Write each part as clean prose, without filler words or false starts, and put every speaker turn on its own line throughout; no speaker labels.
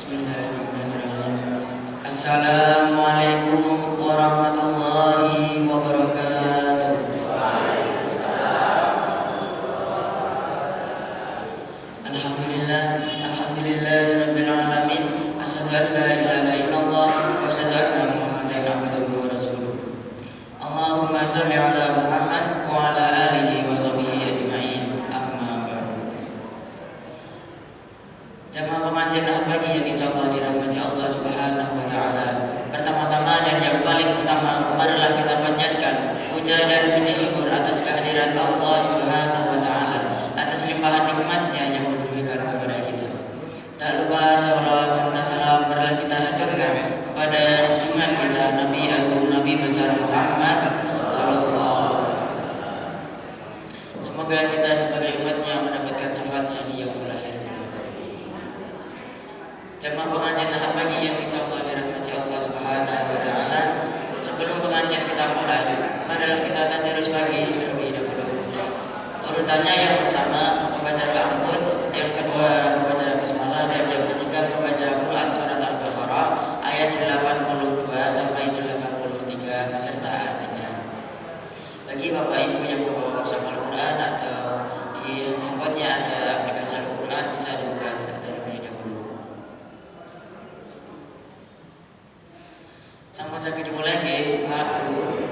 Bismillahirrahmanirrahim. Assalamualaikum warahmatullahi wabarakatuh. Alhamdulillahirabbil alamin. Asyhadu an la ilaha illallah wa asyhadu anna Muhammadan abduhu wa rasuluh. Allahumma shalli ala Muhammad wa ala alihi wa sahbihi ajma'in. Amma ba'du. Jamaah pengajian Ahad pagi yang insyaallah dirahmati Allah Subhanahu wa taala. Pertama-tama dan yang paling utama, marilah kita panjatkan puja dan puji syukur atas kehadiran Allah Subhanahu wa taala, atas limpahan nikmat-Nya yang diberikan kepada kita. Tak lupa salawat serta salam marilah kita haturkan kepada junjungan kita Nabi Agung Nabi besar Muhammad sallallahu alaihi wasallam. Semoga kita sebagai umatnya mendapatkan syafaatnya di yaumul akhir. Jemaah pengajian Ahad pagi yang insyaallah dirahmati Allah Subhanahu wa taala. Sebelum pengajian kita mulai, marilah kita tadarus pagi terlebih dahulu. Urutannya yang pertama membaca ta'awudz, yang kedua membaca basmalah, dan yang ketiga membaca Quran surat Al-Baqarah ayat 82 sampai 83 beserta artinya. Bagi Bapak Ibu yang membawa mushaf Al-Quran atau di handphonenya ada aplikasi Al-Quran, bisa dibuka terlebih dahulu. Sambut saja dimulai ke Pak Guru.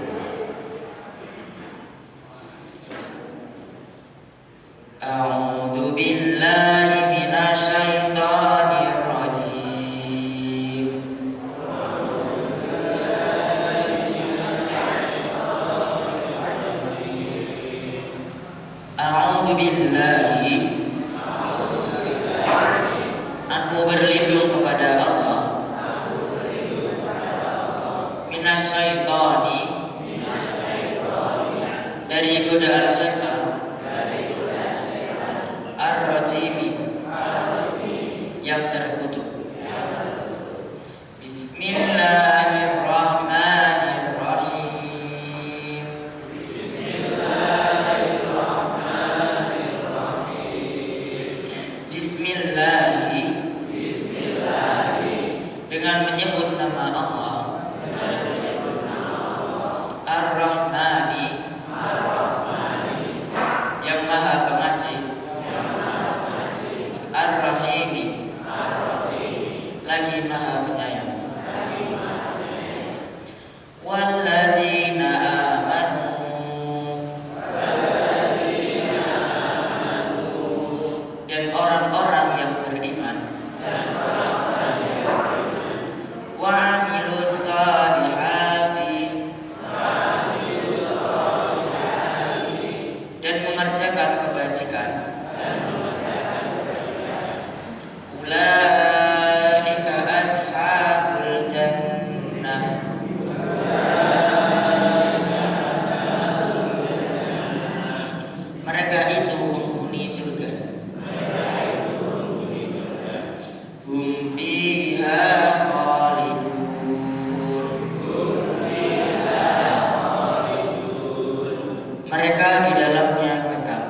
A'udzu billahi minasyaitonir rajim. A'udzu billahi, aku berlindung kepada Allah, minasyaitoni, dari godaan syaitan, ar-rajimi, yang terkutuk. Bismillahirrahmanirrahim. Bismillahi, dengan menyebut nama Allah, Ar-Rahmani, yang Maha Pengasih, Ar-Rahimi, lagi Maha Penyayang. Walladzina amanu, dan orang-orang yang beriman. Wa amilus salihati, dan mengerjakan kebajikan. Ulaika ashabul jannah, mereka itu penghuni surga. Hum fiha khalidun, mereka di dalamnya kekal.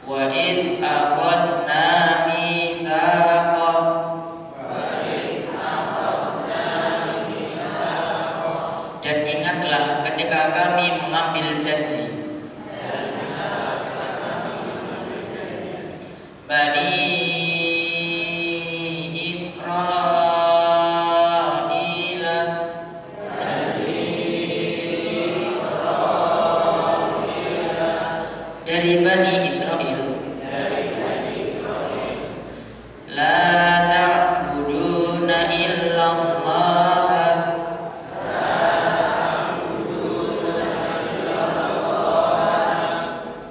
Wa id akhadna mitsaqa, dan ingatlah ketika kami mengambil janji. Bani Israila, dari Bani Israel. La ta'buduna illallah,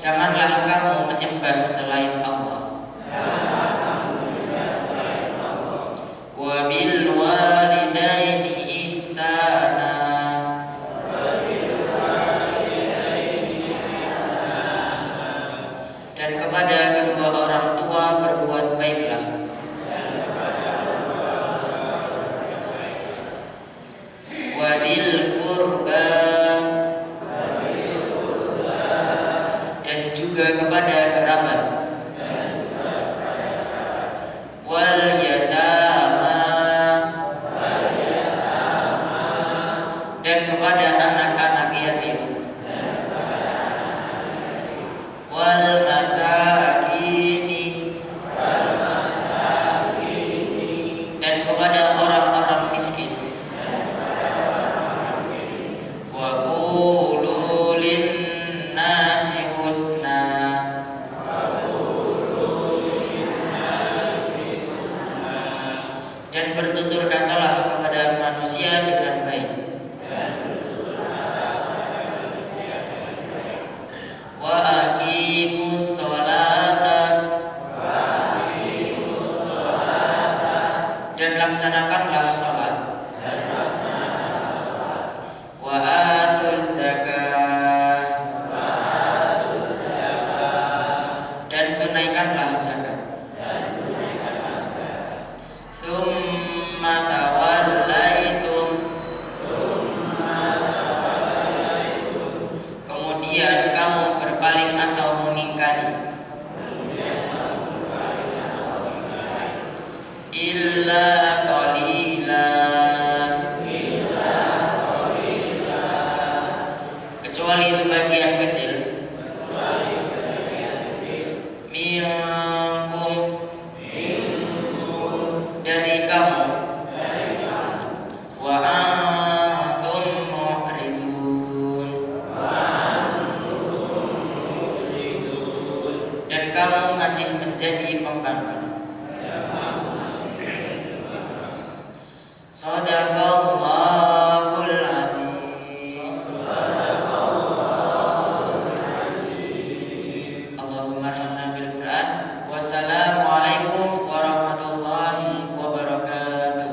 janganlah kamu menyembah selain Allah. Wa bil walidaini ihsana, dan kepada kedua orang tua berbuat baiklah. Wa bil qurba, dan juga kepada kerabat. wal yatama, dan kepada anak-anak yatim, wal masakini, dan kepada orang-orang miskin, wa qulu linnasi husna, dan bertutur katalah kepada manusia dengan baik. Wa aqimus sholata, dan laksanakanlah salat. Wa atuz zakah, dan tunaikanlah zakat. Summa tawallaitum, kemudian kamu berpaling atau mengingkari. Illa qalila, kecuali sebagian kecil. Minkum, dari kamu. Wa antum mu'ridun, dan kamu masih menjadi pembangkang. Shadaqallahul adzim. Allahumma arhamna bil Qur'an. Wassalamualaikum warahmatullahi wabarakatuh.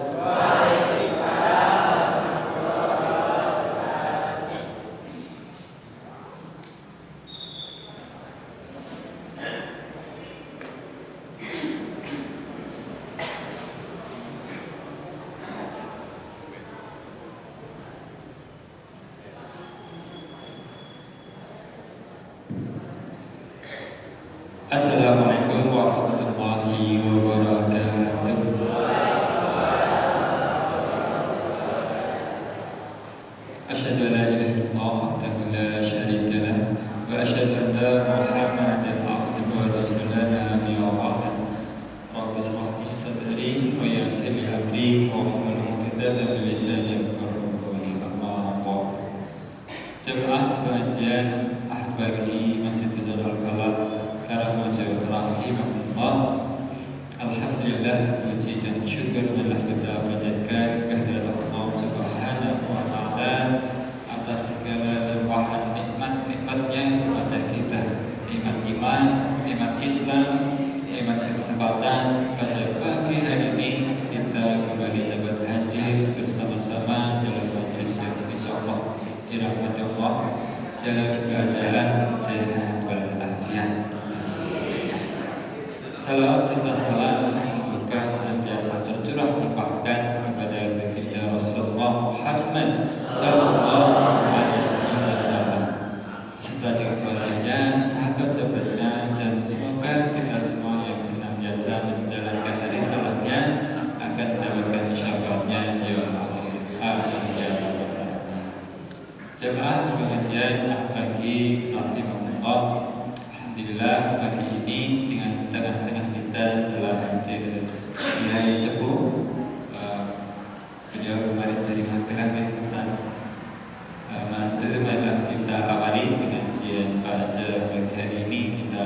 Assalamualaikum warahmatullahi wabarakatuh. Asyhadu an la ilaha illallah wahdahu la syarika lah wa asyhadu anna Muhammadan abduhu wa rasuluhu nabiyyu wa ba'd. Rabbi shrah li sadri wa yassir li amri wa hlul 'uqdatam min lisani yafqahu qawli. Amma ba'd. Jemaah pengajian Ahad Pagi Masjid Besar Al-Falah Karangmojo rahimahullah. Alhamdulillah, puji dan syukur marilah kita panjatkan kehadirat Allah Subhanahu wa taala atas segala limpahan nikmat-nikmatnya kepada kita. Nikmat iman, nikmat Islam, nikmat kesempatan pada pagi hari ini kita kembali dapat hadir bersama-sama dalam majelis yang insyaallah dirahmati Allah dalam keadaan sehat walafiat. Salawat serta salam semoga senantiasa tercurah limpahkan kepada baginda Rasulullah Muhammad sallallahu alaihi wasallam serta dengan keluarganya, sahabat-sahabatnya, dan semoga kita semua yang senantiasa menjalankan risalahnya akan mendapatkan syafaatnya di akhir. Amin ya rabbal alamin. Jemaah pengajian Ahad Pagi rahimahullah. Alhamdulillah, pagi ini dengan tengah-tengah kita telah hadir Kiai Cepu. Beliau kemarin dari Magelang ya, marilah kita awali pengajian pada pagi hari ini. Kita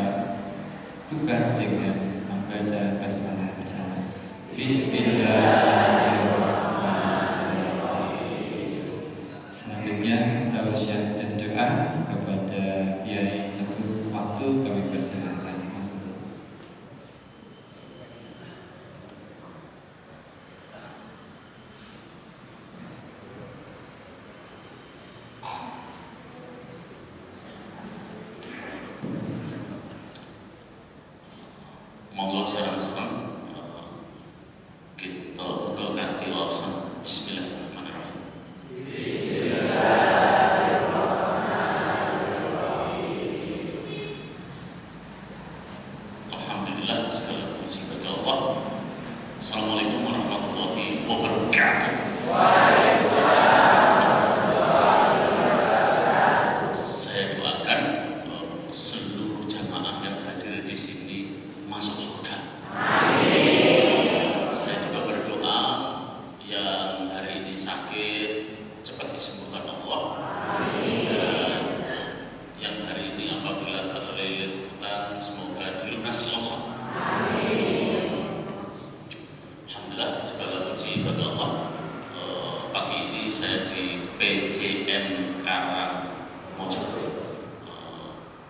buka dengan membaca basmalah bersama. Bismillahirrahmanirrahim. Selanjutnya tausiah dan doa kepada Kiai Cepu. Waktu kami persilahkan.
Monggo sareng sepeng kita ganti wawasan. Bismillahirrahmanirrahim. Alhamdulillah, segala puji bagi Allah Assalamualaikum warahmatullahi wabarakatuh. Saya doakan seluruh jamaah yang hadir di sini masuk surga. Saya juga berdoa yang hari ini sakit cepat disembuhkan Allah. Dan yang hari ini apabila terlilit hutang semoga dilunasi Allah. Alhamdulillah, segala puji bagi Allah. Pagi ini saya di PJM Karang Mojokerto.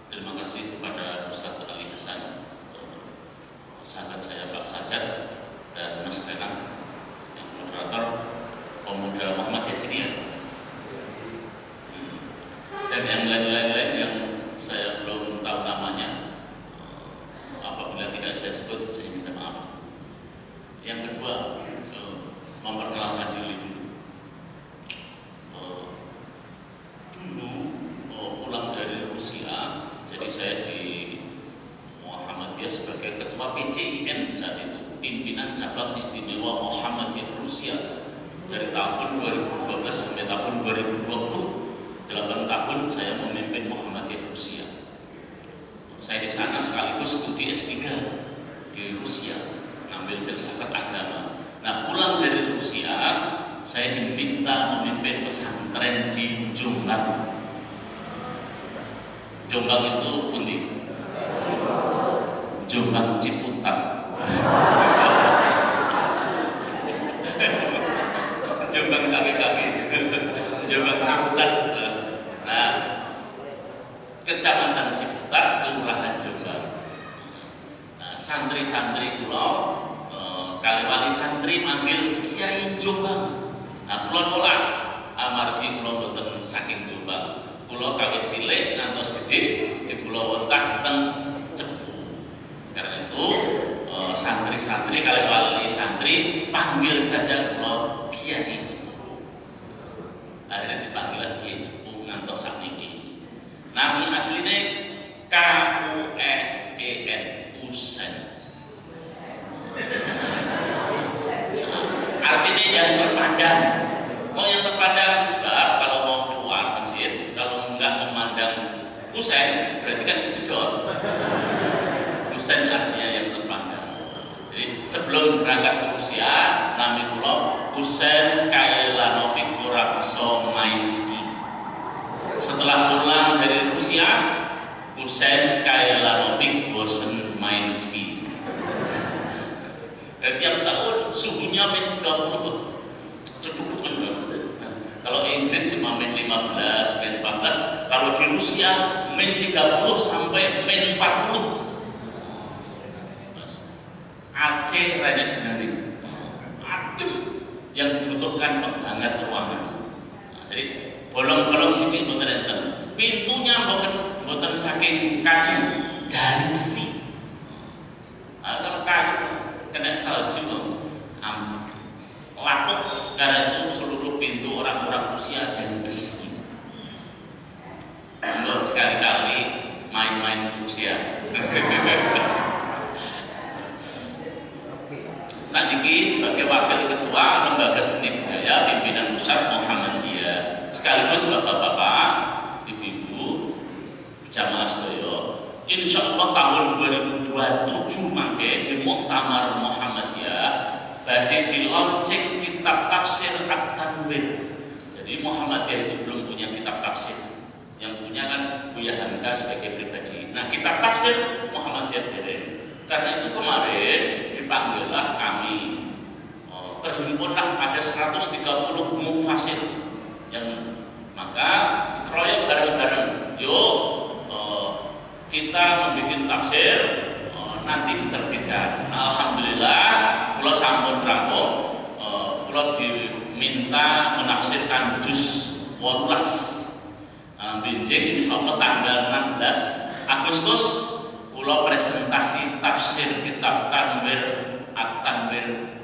Terima kasih kepada Ustaz Ali Hasan, sahabat saya Pak Sajat, dan Mas Renang yang moderator pemuda Muhammadiyah sini ya. Dan yang lain-lain yang saya belum tahu namanya, apabila tidak saya sebut saya minta maaf. Yang kedua, memperkenalkan diri dulu. Pulang dari Rusia, jadi saya di Muhammadiyah sebagai ketua PCIN saat itu, pimpinan cabang istimewa Muhammadiyah Rusia dari tahun 2012 sampai tahun 2020. 8 tahun saya memimpin Muhammadiyah Rusia. Saya di sana sekaligus studi S3 di Rusia, ngambil filsafat agama. Nah, pulang dari Rusia, saya diminta memimpin pesantren di Jombang. Jombang itu pundi? Jombang Ciputat. Jombang kaki-kaki. Jombang Ciputat. Nah, Kecamatan Ciputat, Kelurahan Jombang. Nah, santri-santri kula kali wali santri manggil Kiai Jombang. Nah, kula nolak amargi kula boten saking Jombang. Kula kawit cilik ngantos gede di kula wentah teng Cepu. Karena itu santri-santri kali wali santri panggil saja kula Kiai Cepu. Akhirnya dipanggil Kiai Cepu ngantos sakniki. Nami asline KUSEN, Usen. Artinya yang terpandang. Kok yang terpandang? Sebab kalau mau keluar masjid, kalau nggak memandang Usen, berarti kan kejedot. Usen artinya yang terpandang. Jadi sebelum berangkat ke Rusia, nami kula Usen Kailanovic ora bisa main ski. Setelah pulang dari Rusia, Usen Kailanovic bosen main ski. Tiap tahun suhunya min 30 cedukan. Kalau Inggris cuma min 15, min 14. Kalau di Rusia min 30 sampai min 40. Aceh raya gendani. Adem yang dibutuhkan penghangat ruangan. Nah, jadi bolong-bolong sithik mboten enten. Pintunya mboten saking kayu, dari besi. Nah, kalau kayu kena salju lapuk, karena itu seluruh pintu orang-orang Rusia dari besi. Untuk sekali-kali main-main ke Rusia. Saniki sebagai wakil ketua lembaga seni budaya pimpinan pusat Muhammadiyah, sekaligus bapak-bapak, ibu-ibu, jamaah sedaya. Insya Allah tahun 2027 mangke di Muktamar Muhammadiyah badhe di launching kitab tafsir At-Tanwir. Jadi Muhammadiyah itu belum punya kitab tafsir, yang punya kan Buya Hamka sebagai pribadi. Nah, kitab tafsir Muhammadiyah dereng. Karena itu kemarin dipanggillah kami, terhimpunlah ada 130 mufasir yang maka dikeroyok bareng-bareng. Yuk kita membuat tafsir, nanti diterbitkan. Nah, alhamdulillah, kula sampun rampung. Kula diminta menafsirkan juz 18. Binjing insyaallah tanggal 16 Agustus kula presentasi tafsir kitab Tanwir At-Tanwir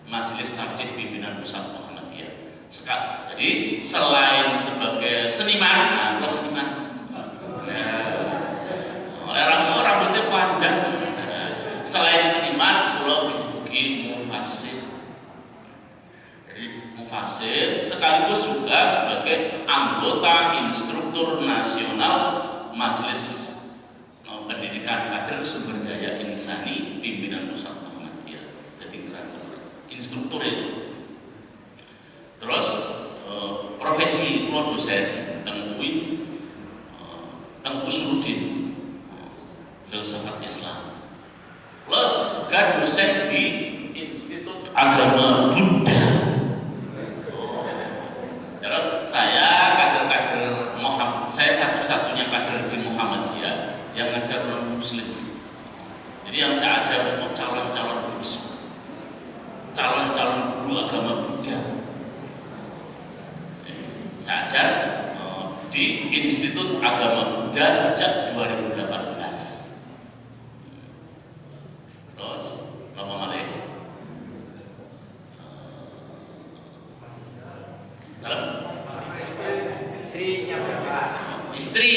Majelis Tarjih Pimpinan Pusat Muhammadiyah. Jadi selain sebagai seniman, kula seniman. Rambutnya panjang. Selain seniman, kula ugi mufasir. instrukturin. Terus profesi kula dosen teng UIN, teng Usuluddin, filsafat Islam. Plus juga dosen di Institut Agama Buddha. Terus saya kader-kader Muhammad, saya satu-satunya kader di Muhammadiyah yang ngajar non Muslim. Jadi yang saya ajar itu calon-calon biksu, calon-calon guru agama Buddha. Saya ajar di Institut Agama Buddha sejak 2018. Terus Bapak Malik,
istrinya berapa?
Istri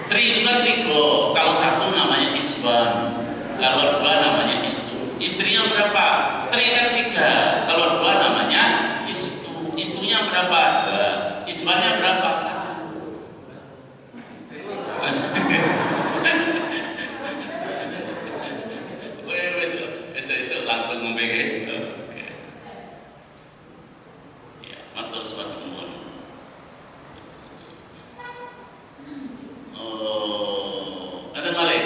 itu kan 3. Kalau 1 namanya Iswan, kalau 2 namanya Istu. Istrinya berapa? Tri kan 3. Kalau 2 namanya Istu. Istunya berapa? 2. Iswannya berapa? 1. Wes langsung ngombe ke. Oke. Ya, matur suwun nuwun. Ada malih.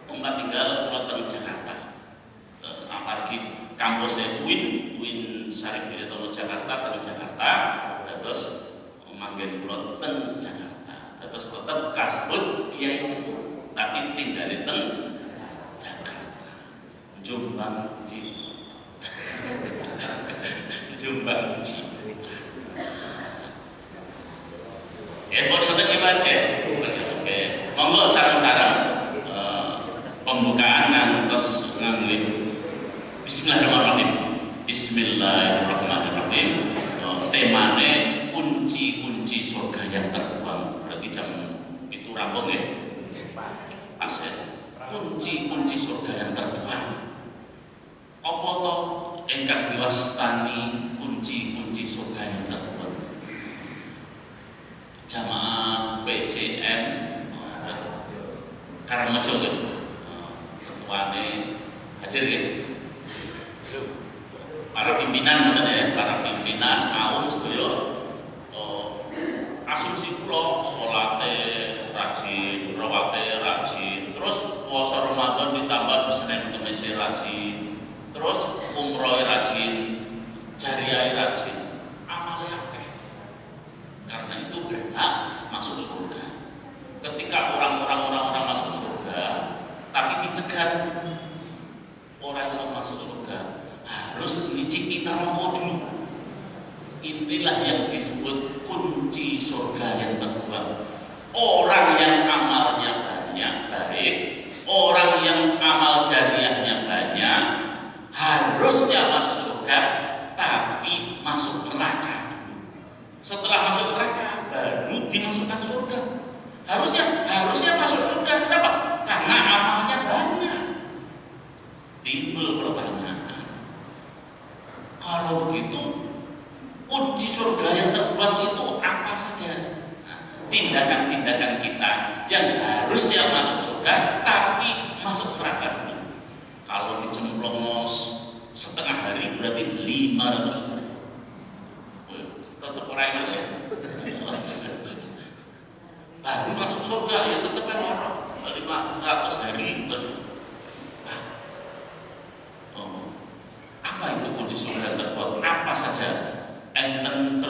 Tempat tinggal kula teng Jakarta. Apargi kampus UIN Syarif Hidayatullah Jakarta teng Jakarta. Terus manggen kula teng Jakarta. Terus tetep kasebut Kiai Jepun, tapi tinggal teng Jakarta. Jombang Ciputat. Jombang Ciputat. Buat ngoten iman oke. Monggo sareng-sareng pembukaan ngantos ngangge Bismillahirrahmanirrahim. Bismillahirrahmanirrahim. Temane kunci-kunci surga yang terbuang. Berarti jam itu rampung ya. Pas ya. Kunci-kunci surga yang terbuang. Apa to ingkang diwastani kunci-kunci surga yang terbuang? Jamaah PCM Karangrejo kan, ketuane hadir kan, para pimpinan para pimpinan aum sedaya. Asumsi kula salate rajin, rawate rajin, terus puasa Ramadan ditambah Senin Kamis rajin, terus umroh rajin, jariah rajin, amale akeh. Karena itu berhak masuk surga. Ketika orang masuk surga, tapi dicegat, orang yang masuk surga harus ngicipi neraka dulu. Inilah yang disebut kunci surga yang terbuang. Orang yang amalnya banyak baik, orang yang amal jariahnya banyak, harusnya masuk surga, tapi masuk neraka. Setelah masuk neraka baru dimasukkan surga. Harusnya masuk surga. Kenapa? Karena amalnya banyak. Timbul pertanyaan, kalau begitu kunci surga yang terbuang itu apa saja? Tindakan-tindakan kita yang harusnya masuk surga tapi masuk neraka dulu. Kalau dicemplungos setengah hari berarti 500 hari. Tetap orang enak ya. Baru masuk surga ya tetap orang 500 hari baru. Apa itu kunci surga terbuang? Apa saja? Enten 35.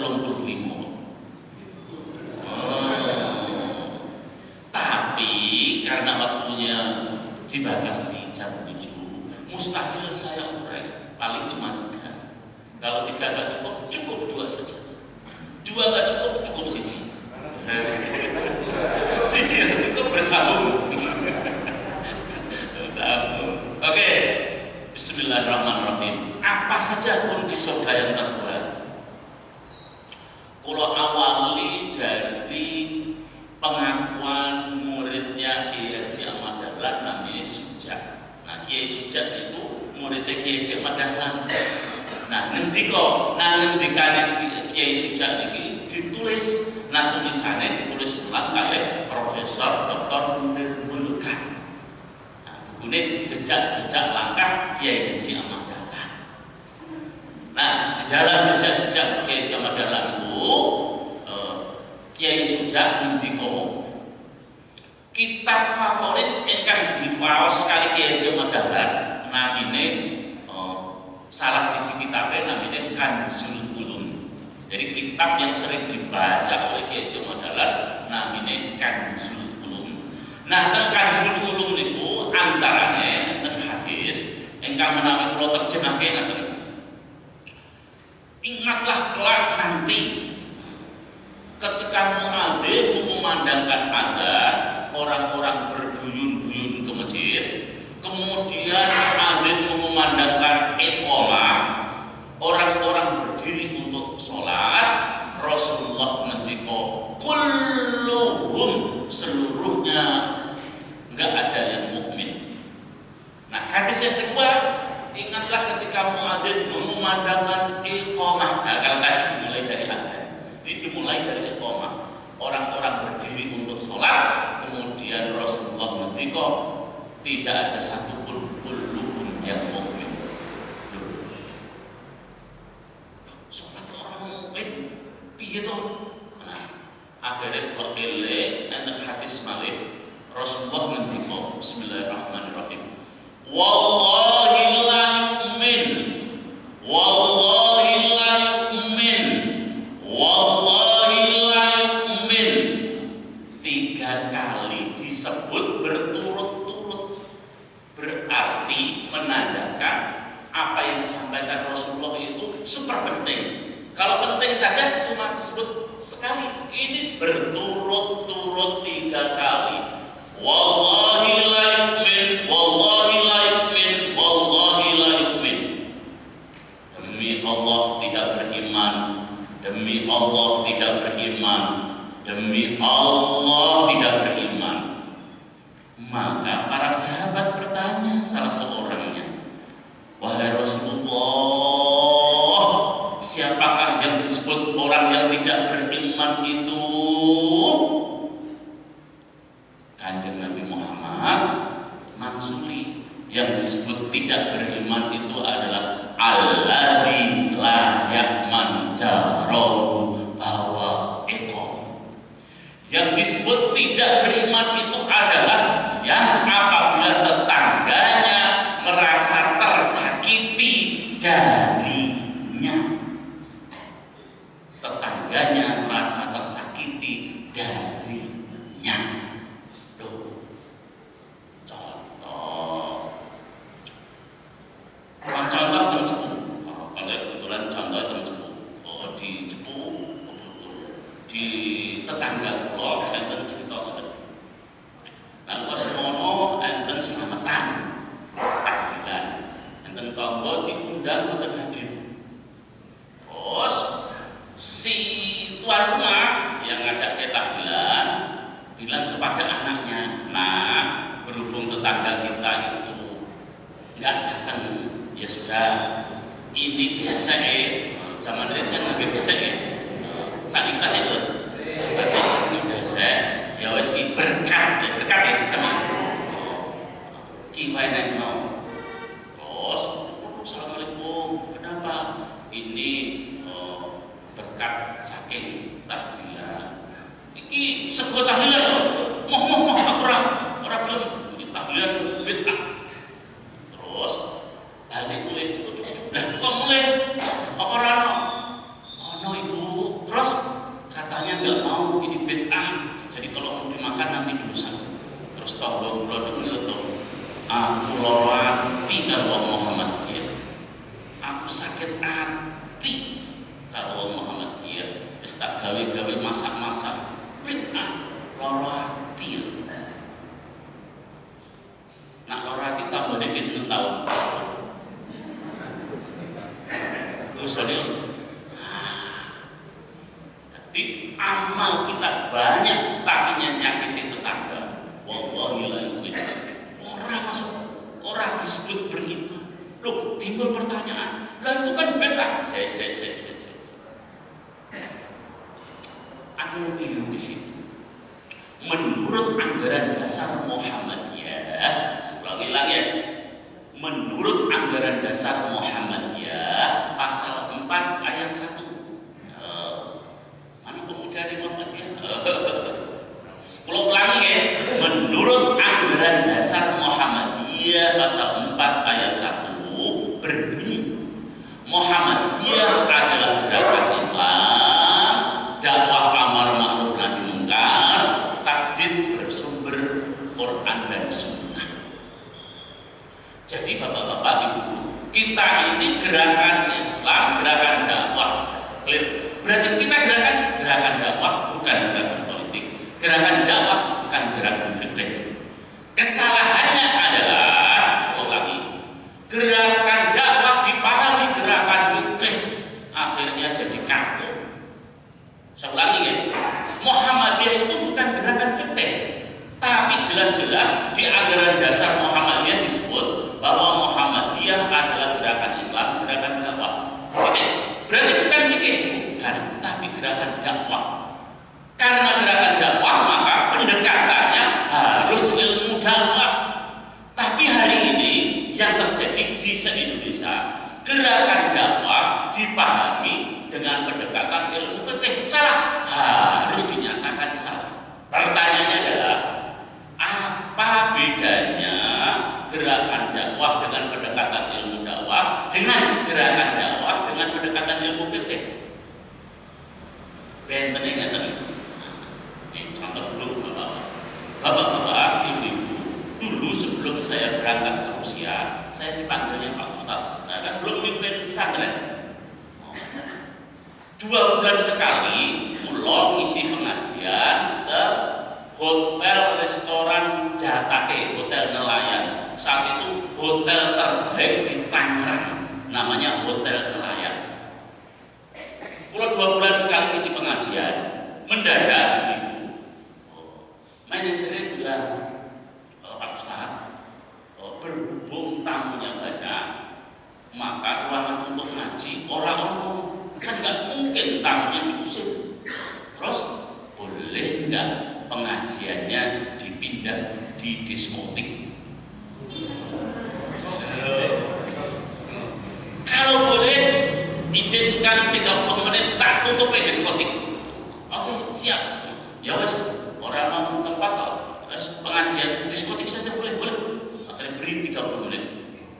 Tapi karena waktunya dibatasi jam 7, mustahil saya urai. Paling cuma 3. Kalau 3 nggak cukup 2 saja. 2 nggak cukup siji. Siji yang cukup bersambung. Oke. Bismillahirrahmanirrahim. Apa saja kunci surga yang terbuang? Kalau awali dari pengakuan muridnya Kiai Haji Ahmad Dahlan namanya Sujak. Nah, Kiai Sujak itu muridnya Kiai Haji Ahmad Dahlan. Nah, ngendikane Kiai Sujak ini ditulis. Nah, tulisannya ditulis ulang kayak Profesor Dr. Munir Mulkan. Nah, bukunya Jejak jejak-jejak langkah Kiai Haji Ahmad Dahlan. Nah, di dalam jejak-jejak Kiai Haji Ahmad Dahlan itu Kiai Sujak ngendika kitab favorit ingkang diwaos kali Kiai Haji Ahmad Dahlan namine salah siji kitabe namine Kanzul Ulum. Jadi kitab yang sering dibaca oleh Kiai Haji Ahmad Dahlan namine Kanzul Ulum. Nah, teng Kanzul Ulum niku antarane enten hadis ingkang menawi kula terjemahke ngaten. Ingatlah kelak nanti ketika muadzin mengumandangkan adzan, orang-orang berduyun-duyun ke masjid, kemudian muadzin mengumandangkan iqamah, orang-orang berdiri untuk sholat. Rasulullah ngendika kulluhum, seluruhnya enggak ada yang mukmin. Nah, hadis yang kedua, ingatlah ketika muadzin mengumandangkan iqamah. Nah, kalau tadi dimulai dari adzan, ini dimulai dari iqamah. Orang-orang berdiri untuk sholat, kemudian Rasulullah ngendika tidak ada satupun kulluhum yang mukmin. Sholat orang mukmin piye to? Nah, akhirnya kok ele enten hadis malih Rasulullah ngendika bismillahirrahmanirrahim. Wallahi la yu'min, wallahi la yu'min, wallahi la yu'min. 3 kali disebut berturut-turut, berarti menandakan apa yang disampaikan Rasulullah itu super penting. Kalau penting saja cuma disebut sekali, ini berturut-turut 3 kali. Wallahi la yu'min, wallahi la yu'min, wallahi la yu'min. Demi Allah tidak beriman, demi Allah tidak beriman, demi Allah tidak beriman. Maka para sahabat bertanya salah seorangnya, wahai Rasulullah, siapakah yang disebut orang yang tidak beriman itu? Kanjeng Nabi Muhammad mangsuli, yang disebut tidak beriman itu adalah alladzi la ya'man jarahu bawa eko. Yang disebut tidak beriman itu adalah yang apabila tetangganya merasa tersakiti darinya. Tetangganya merasa tersakiti darinya. Loh, contoh teng Cepu. Kalau kebetulan contoh teng Cepu. Di Cepu di tetangga kula enten cerita ngoten. Nah, pas mono enten selamatan tahlilan. Enten tangga diundang boten hadir. Terus si tuan rumah yang ada tahlilan bilang kepada anaknya, "Nah, berhubung tetangga kita itu nggak datang, ya sudah, ini biasa zaman ini kan lebih biasa saat ini kita situ ini biasa ya wes ki berkat ya sama ki wae no." Terus assalamualaikum, kenapa ini berkat saking tahlilan iki sebuah tahlilan moh aku ora gelem iki tahlilan bid'ah. Terus balik mulai cukup lah kok mulai apa ora ono ibu. Terus katanya nggak mau ini bid'ah, jadi kalau mau dimakan nanti dosa. Terus tahu kula itu aku lara ati karo Muhammad ya, aku sakit hati karo Muhammad ya, wis tak gawe-gawe masak-masak bid'ah lara ati. Nak lara ati tambane pinten taun. Terus jadi amal kita banyak tapi nyakiti tetangga. Wallahi la yu'min. Orang masuk, orang disebut beriman. Loh, timbul pertanyaan, lah itu kan bid'ah. Ada yang keliru di sini. Menurut anggaran dasar Muhammadiyah, lagi-lagi menurut anggaran dasar Muhammadiyah pasal 4 ayat 1. Mana pemuda di Muhammadiyah? Kalau ulangi ya, menurut anggaran dasar Muhammadiyah pasal 4 ayat 1 berbunyi, Muhammadiyah adalah gerakan Islam, dakwah amar ma'ruf nahi mungkar, tajdid bersumber Quran dan Sunnah. Jadi bapak-bapak, ibu-ibu, kita ini gerakan Islam, gerakan dakwah. Berarti kita gerakan dakwah, bukan gerakan politik. Gerakan dakwah bukan gerakan fikih. Kesalahannya adalah, ulangi, gerakan dakwah dipahami gerakan fikih, akhirnya jadi kagum. Saya ulangi ya, Muhammadiyah itu bukan gerakan fikih, tapi jelas-jelas di anggaran dasar Muhammadiyah disebut bahwa Muhammadiyah adalah gerakan Islam, gerakan dakwah. Berarti bukan fikih, bukan, tapi gerakan dakwah. Karena gerakan dakwah, maka pendekatannya harus ilmu dakwah. Tapi hari ini yang terjadi di se-Indonesia, gerakan dakwah dipahami dengan pendekatan ilmu fikih. Salah, harus dinyatakan salah. Pertanyaannya adalah, apa bedanya gerakan dakwah dengan pendekatan ilmu dakwah dengan gerakan dakwah dengan pendekatan ilmu fikih? Bentennya ngeten. Ini contoh dulu bapak-bapak, ibu-ibu. Dulu sebelum saya berangkat ke Rusia, saya dipanggilnya Pak Ustadz. Nah, kan belum mimpin pesantren. 2 bulan sekali pulau ngisi pengajian ke hotel restoran Jatake, hotel nelayan. Saat itu hotel terbaik di Tangerang, namanya Hotel Nelayan. Pulau 2 bulan sekali ngisi pengajian, mendadak manajernya bilang, Pak Ustadz, berhubung tamunya banyak, maka ruangan untuk ngaji orang-orang kan nggak mungkin tamunya diusir. Terus boleh nggak pengajiannya dipindah di diskotik? Kalau boleh, izinkan 30 menit tak tutup diskotik. Oke, siap. Ya wes, orang mau tempat kok. Pengajian diskotik saja boleh. Akhirnya beri 30 menit.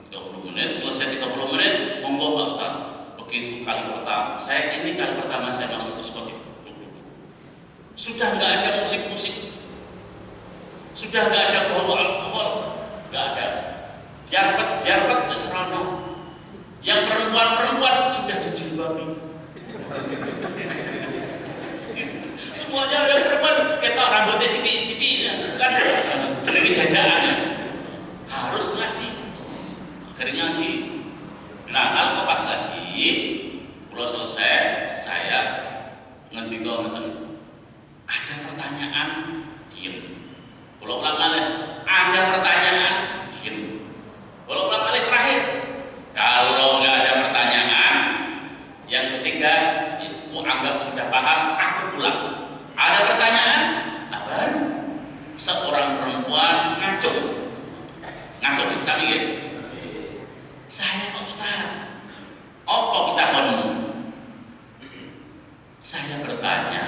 30 menit, selesai 30 menit, monggo Pak Ustadz. Begitu kali pertama, ini kali pertama saya masuk diskotik. Sudah nggak ada musik-musik, sudah nggak ada bau alkohol, nggak ada. Biarpet serono. Yang perempuan sudah dijilbabi. Semuanya ada perempuan, kita rambutnya siti kan jelek jajaan, harus ngaji. Akhirnya ngaji. Nah, kalau pas ngaji, kalau selesai, saya ngendika ngeten, ada pertanyaan, diem. Kalau ulang malih, ada pertanyaan, diem. Kalau ulang malih terakhir, kalau nggak ada pertanyaan, yang ketiga, aku anggap sudah paham, aku pulang. Ada pertanyaan, nah baru seorang perempuan ngaco, sami ya. Saya Pak Ustadz, apa kita ngomong? Saya bertanya,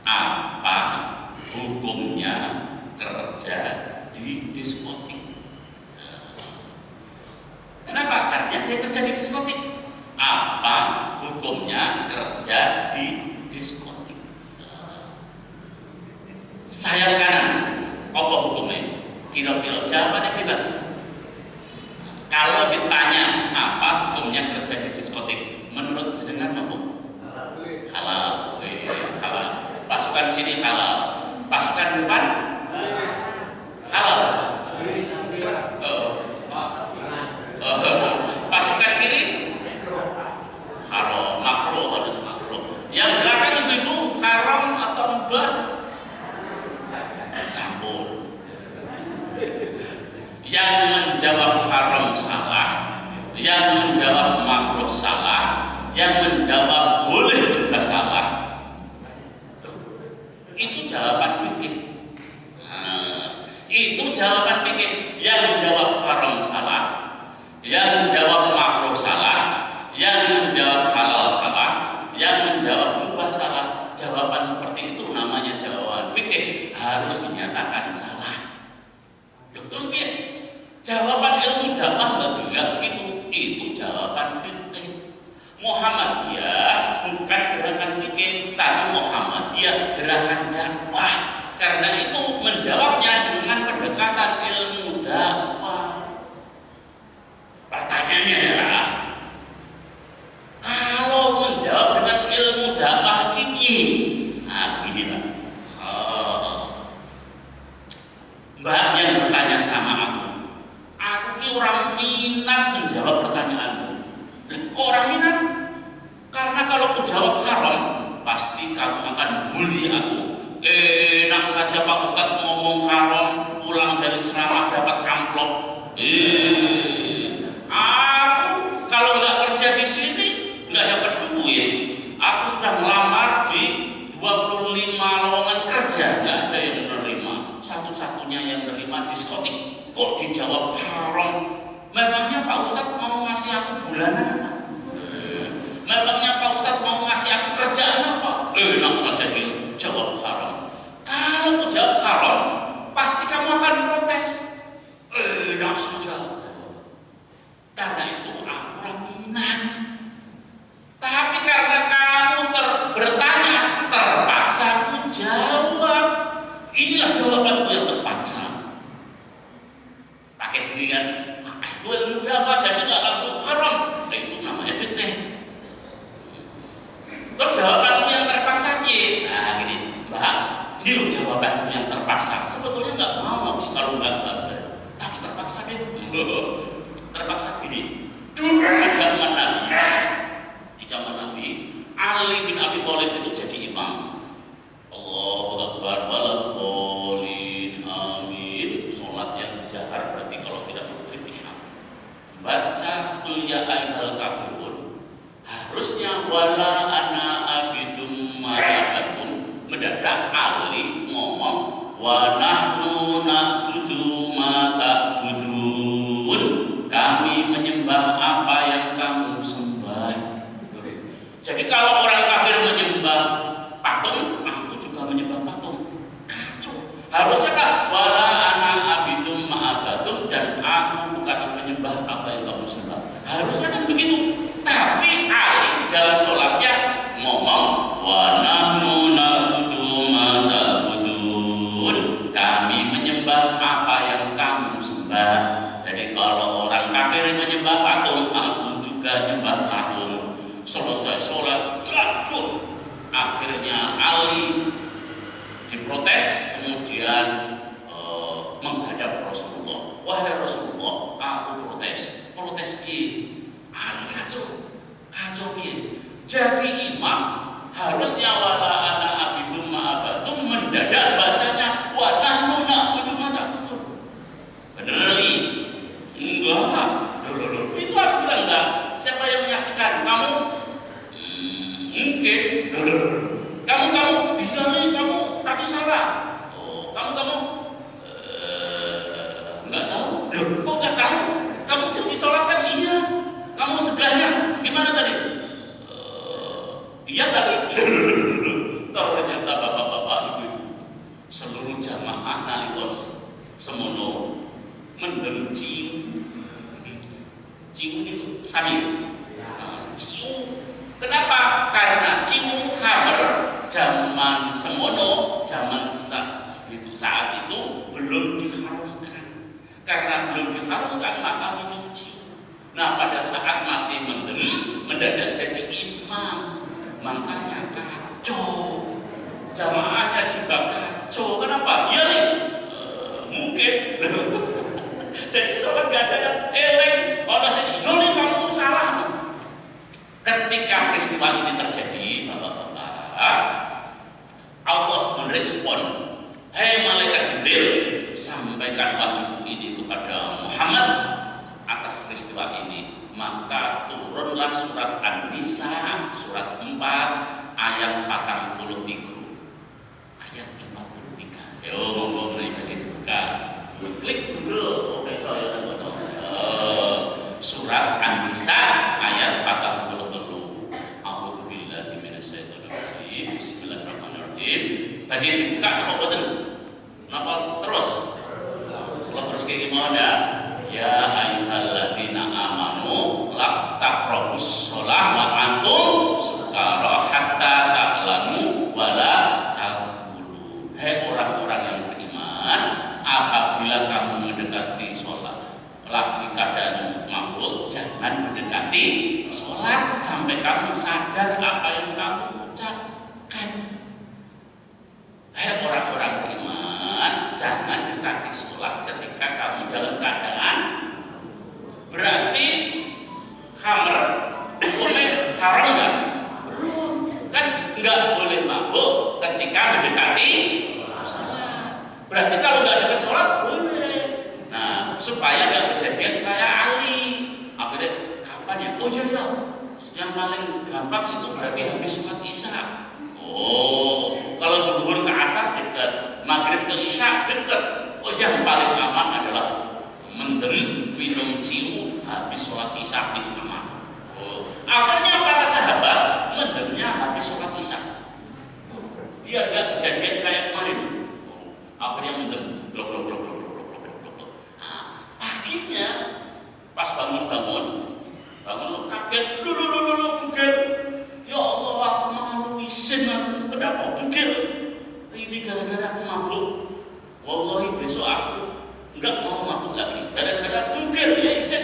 apa hukumnya kerja di diskotik? Kenapa? Karena saya kerja di diskotik. Apa hukumnya kerja di diskotik? Saya kanan, apa hukumnya? Kira-kira jawabannya bebas. Kalau ditanya apa hukumnya kerja di diskotik, menurut jenengan apa? Halal. Halal. Pasukan sini halal, pasukan depan halal. Pasukan kiri haram, makruh, harus makruh. Yang belakang itu haram atau mubah? Campur. Yang menjawab haram salah, yang menjawab makruh salah, yang menjawab boleh juga salah. Itu jawaban fikih. Itu jawaban fikih. Yang menjawab haram salah, harus dinyatakan salah. Terus biar jawaban ilmu dakwah nggak begitu, itu jawaban fikih. Muhammadiyah bukan gerakan fikih, tapi Muhammadiyah gerakan dakwah. Karena itu menjawabnya dengan pendekatan ilmu dakwah. Pertanyaannya adalah, kalau menjawab dengan ilmu dakwah ini, nah begini Pak. Mbak yang bertanya sama aku ki orang minat menjawab pertanyaanmu. Kok orang minat? Karena kalau aku jawab haram, pasti kamu akan bully aku. Enak saja Pak Ustadz ngomong haram, pulang dari ceramah dapat amplop. Aku kalau nggak kerja di sini nggak dapat duit. Aku sudah melamar di 25 lowongan kerja, nggak ada yang menerima. Satu-satunya yang menerima diskotik. Kok dijawab haram? Memangnya Pak Ustadz mau ngasih aku bulanan apa? Memangnya Pak Ustadz mau ngasih aku kerjaan apa? Enak saja dia jawab haram. Kalau aku jawab haram, pasti kamu akan protes. Enak saja. Karena itu aku orang minat. Tapi karena kamu bertanya, terpaksa aku jawab. Inilah jawabanku yang terpaksa. Pakai sendirian. Itu ilmu dakwah, jadi nggak langsung haram. Itu namanya fitnah. Terus jawabanmu yang terpaksa ya, nah gini, Mbak, ini loh jawabanmu yang terpaksa. Sebetulnya nggak mau kalau nggak, tapi terpaksa deh. Terpaksa gini. Dulu di zaman Nabi, Ali bin Abi Thalib itu jadi imam. Allahu Akbar, walaqolin, amin. Sholat yang jahar berarti kalau tidak berbeda isya. Baca qul ya ayyuhal kafirun. Harusnya wala ana abidum ma'akum. Mendadak Ali ngomong wa nahnu na'budu ma ta'budun. Kami menyembah apa yang kamu sembah. Jadi kalau orang kafir menyembah patung, aku juga menyembah patung. Kacau. Harusnya kan wala ana abidum ma'abatum, dan aku bukan menyembah apa yang kamu sembah. Harusnya kan begitu. Tapi Ali di dalam sholatnya ngomong wa nahnu na'budu ma ta'budun. Kami menyembah apa yang kamu sembah. Jadi kalau orang kafir menyembah patung, aku juga menyembah patung. Selesai sholat, gaduh. Akhirnya Ali diprotes, kemudian menghadap Rasulullah. Wahai Rasulullah, aku protes. Protes Ali kacau jadi imam harusnya wala ana abidum ma'abatum, mendadak bacanya wa nahnu na'budu ma ta'budun. Bener nih? Enggak. Loh. Itu aku bilang enggak. Siapa yang menyaksikan? Kamu? Mungkin. Loh. Kamu iya nih, kamu tadi salah. Oh, kamu enggak tahu. Loh, kok enggak tahu? Kamu jadi sholat kan? Iya. Kamu sebelahnya gimana tadi? Iya kali. Ternyata bapak-bapak ibu, seluruh jamaah nalikos semono mendem ciu ini sambil ciu. Kenapa? Karena ciu hammer zaman semono, zaman saat itu belum diharamkan. Karena belum diharamkan maka minum ciu. Nah, pada saat masih mendem, mendadak jadi imam. Makanya kacau. Jamaahnya juga kacau. Kenapa? Ya nih, mungkin. Jadi sholat gak ada yang eleng. Kalau saya nih kamu salah. Ketika peristiwa ini terjadi, bapak-bapak, Allah merespon, hei malaikat Jibril, sampaikan wahyu ini kepada Muhammad atas peristiwa ini. Maka turunlah surat An-Nisa surat 4 ayat 43. Ayat 43. Yo monggo mriki dibuka. Klik dulu. Oke saya surat An-Nisa ayat 43. A'udzubillahi minasyaitonir rajim. Bismillahirrahmanirrahim. Tadi dibuka apa boten? Napa terus? Kalau terus kayak gimana? Ya ayyuhalladzina amanu la taqrabus shalah wa antum sukara hatta ta'lamu wa la taqulu. Hai orang-orang yang beriman, apabila kamu mendekati sholat lagi keadaan mabuk, jangan mendekati sholat sampai kamu sadar apa yang kamu ucapkan. Hai orang-orang beriman, jangan dekati sholat ketika kamu dalam keadaan. Berarti khamr boleh haram nggak? Belum. Kan nggak boleh mabuk ketika mendekati sholat. Berarti kalau nggak dekat sholat boleh. Nah, supaya nggak kejadian kayak Ali. Akhirnya kapan ya? Oh iya ya. Yang paling gampang itu berarti habis sholat isya. Oh, kalau zuhur ke asar dekat, maghrib ke isya dekat. Oh, yang paling aman adalah mendem minum ciu habis sholat isya itu aman. Oh, akhirnya para sahabat mendemnya habis sholat isya. Biar gak kejadian kayak kemarin. Akhirnya mendem, blok. Nah, paginya pas bangun kaget, lu bugil. Ya Allah, aku malu isin aku. Kenapa bugil? Ini gara-gara aku mabuk. Wallahi besok aku enggak mau mabuk lagi. Gara-gara bugil ya isin.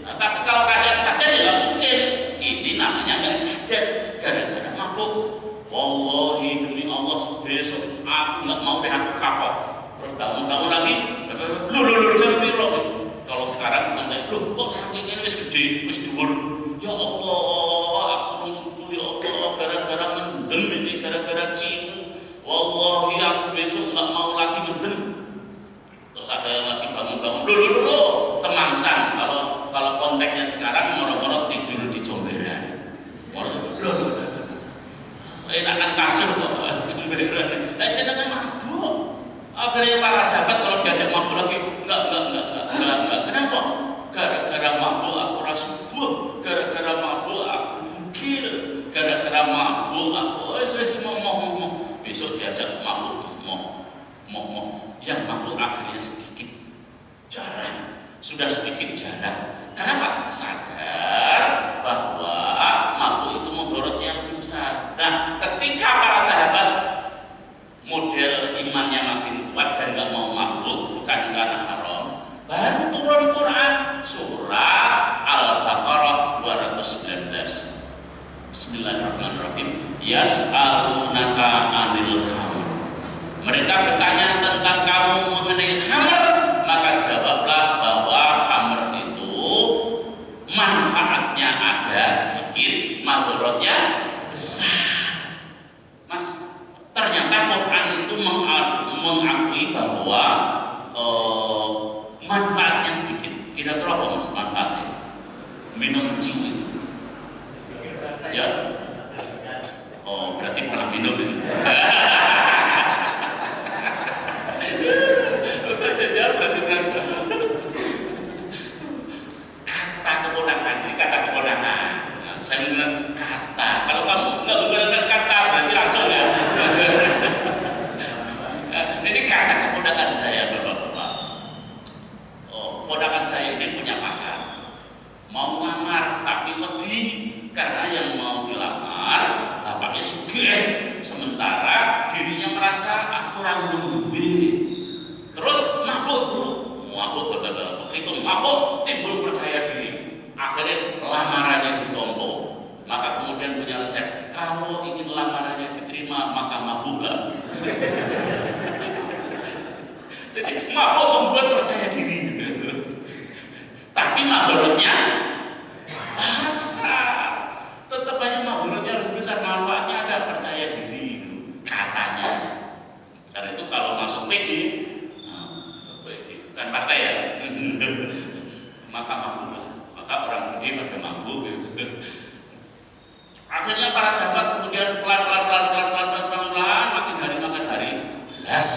Nah, tapi kalau keadaan sadar ya mungkin. Ini namanya enggak sadar gara-gara mabuk. Wallahi demi Allah besok aku enggak mau deh aku kapok. Terus bangun lagi. Lu jam piro? Kalau sekarang bukan lu kok saking ini wis gede, wis dhuwur. Ya Allah, aku rong subuh ya Allah gara-gara mendem ini, gara-gara ciu. Wallahi aku besok enggak mau lagi mendem. Terus ada yang lagi bangun. Lu temangsan. Kalau konteksnya sekarang moro-moro tidur di comberan. Lu. Enakan kasur kok comberan. Jenenge mabuk. Akhirnya para sahabat kalau diajak mabuk lagi, enggak. Kenapa? Gara-gara mabuk aku rasa subuh, gara-gara mabuk aku bugil, gara-gara mabuk aku wis mau besok diajak mabuk mau yang mabuk akhirnya sedikit jarang, sudah sedikit jarang. Kenapa? Sadar bahwa mabuk itu mudaratnya lebih besar. Nah, ketika para sahabat model imannya makin kuat dan nggak mau mabuk bukan karena haram, baru turun Quran surah Al-Baqarah 219. Bismillahirrahmanirrahim. Yas'alunaka 'anil khamr. Mereka bertanya tentang kamu mengenai khamr, maka jawablah bahwa khamr itu manfaatnya ada sedikit, madharatnya besar. Mas, ternyata Quran itu mengakui bahwa manfaatnya sedikit. Kira-kira apa mas manfaatnya? Minum ciu. Ya. Oh, berarti pernah minum ini. Untuk saja berarti pernah. Kata keponakan, ini kata keponakan. Nah, saya menggunakan kata. Kalau kamu nggak menggunakan kata, berarti langsung ya. Ini kata keponakan saya, bapak-bapak. Ponakan saya ini punya pacar, mau ngelamar tapi wedi karena yang mau dilamar bapaknya sugih, sementara dirinya merasa aku ranggung duwe. Terus mabuk begitu mabuk timbul percaya diri, akhirnya lamarannya ditompo. Maka kemudian punya resep, kalau ingin lamarannya diterima maka mabuklah. Jadi mabuk membuat percaya diri. Tapi madharatnya besar. Tetap aja madharatnya lebih besar, manfaatnya ada, percaya diri katanya. Karena itu kalau masuk PG bukan partai ya, maka mabuklah. Maka orang pergi pada mabuk. Akhirnya para sahabat kemudian pelan makin hari, jelas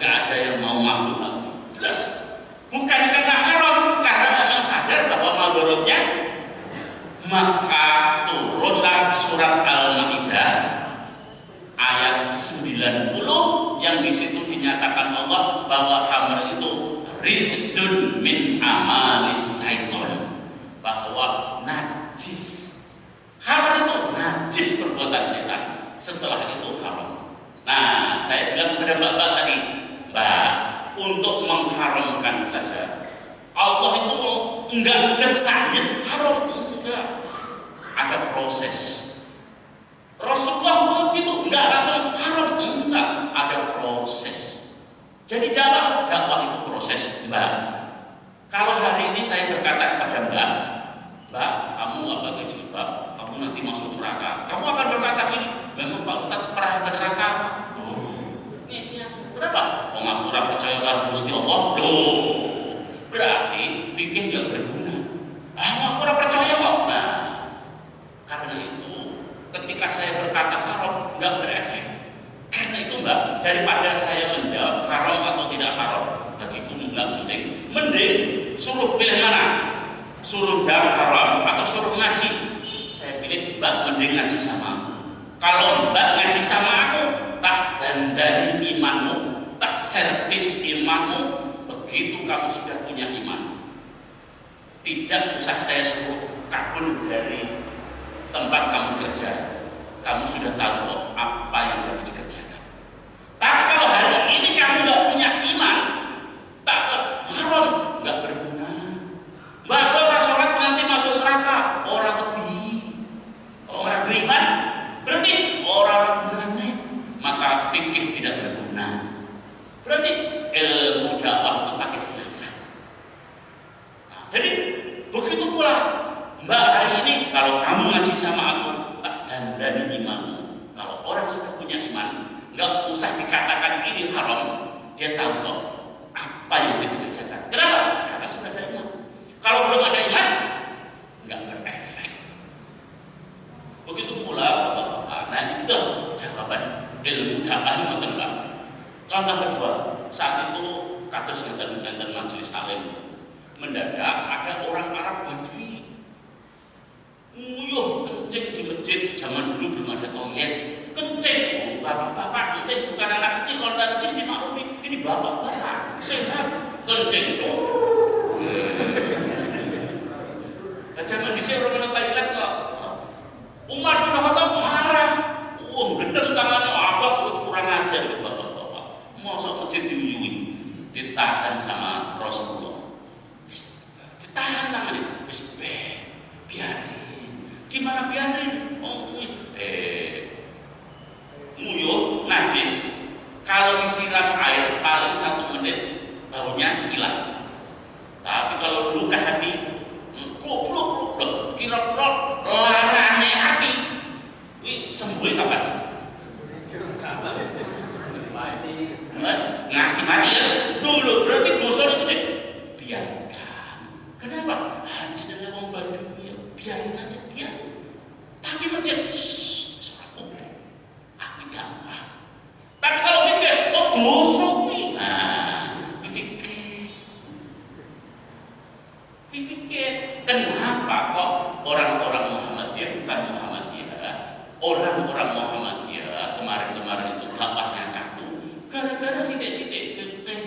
nggak ada yang mau mabuk lagi. Jelas bukan karena haram, karena memang sadar bahwa madharatnya. Maka turunlah surat Al-Maidah ayat 90 yang di situ dinyatakan Allah bahwa khamr itu rijzun min amalis syaiton, bahwa najis. Khamr itu najis, perbuatan setan. Setelah itu haram. Nah, saya bilang kepada Mbak tadi, Mbak, untuk mengharamkan saja, Allah itu enggak saja haram, enggak. Ada proses. Rasulullah begitu, enggak langsung haram, enggak, ada proses. Jadi dakwah itu proses, Mbak. Kalau hari ini saya berkata kepada Mbak, kamu nggak pakai jilbab, kamu nanti masuk neraka. Kamu akan berkata gini, memang Pak Ustadz pernah ke neraka? Ini siapa? Kenapa? Aku ora percaya karo Gusti Allah. Loh, berarti fikih nggak berguna. Aku ora percaya kok. Nah, karena itu ketika saya berkata haram nggak berefek. Karena itu Mbak, daripada saya menjawab haram atau tidak haram, bagiku nggak penting. Mending suruh pilih mana? Suruh jawab haram atau suruh ngaji? Saya pilih Mbak mending ngaji sama aku. Kalau Mbak ngaji sama aku, tak dandani imanmu, tak servis imanmu. Begitu kamu sudah punya iman, tidak usah saya suruh kabur dari tempat kamu kerja. Kamu sudah tahu apa yang harus dikerjakan. Tapi kalau hari ini kamu nggak punya iman, tak haram, nggak berguna. Mbak, orang sholat nanti masuk neraka, orang keti, orang beriman, berarti orang gunanya, maka fikih tidak berguna. Berarti ilmu dakwah itu pakai siasat. Nah, jadi begitu pula Mbak hari ini, kalau kamu ngaji sama aku, tak dandani imanmu. Kalau orang sudah punya iman, nggak usah dikatakan ini haram, dia tahu kok apa yang mesti dikerjakan. Kenapa? Karena sudah ada iman. Kalau belum ada iman, nggak berefek. Begitu pula bapak-bapak. Nah, itu jawaban ilmu dakwah itu tentang. Contoh kedua, saat itu kados enten majelis taklim, mendadak ada orang Arab Badui nguyuh kencing di masjid. Zaman dulu belum ada toilet, kencing. Bapak-bapak kencing, bukan anak kecil. Kalau anak kecil dimaklumi, ini bapak-bapak sehat kencing. Nah, zaman dhisik orang toilet kok. Umar bin Khattab marah. Gendeng tangannya, abang kurang ajar bapak-bapak. Masa masjid diuyui, ditahan sama Rasulullah. Ditahan tangannya, biarin. Gimana biarin? Nguyuh najis, kalau disiram air paling 1 menit baunya hilang. Tapi kalau luka hati, goblok, kira-kira larane hati, sembuh kapan? Ngasih mati ya? Dulu berarti dosa itu deh. Biarkan. Kenapa? Haji dan wong Badui ya, biarin aja, biar. Tapi masjid, aku dakwah. Tapi kalau fikir, dosa kuwi. Nah, fikir. Kenapa kok orang-orang Muhammadiyah bukan Muhammadiyah? Orang-orang Muhammadiyah kemarin itu dakwahnya kaku gara-gara sidik-sidik fikih.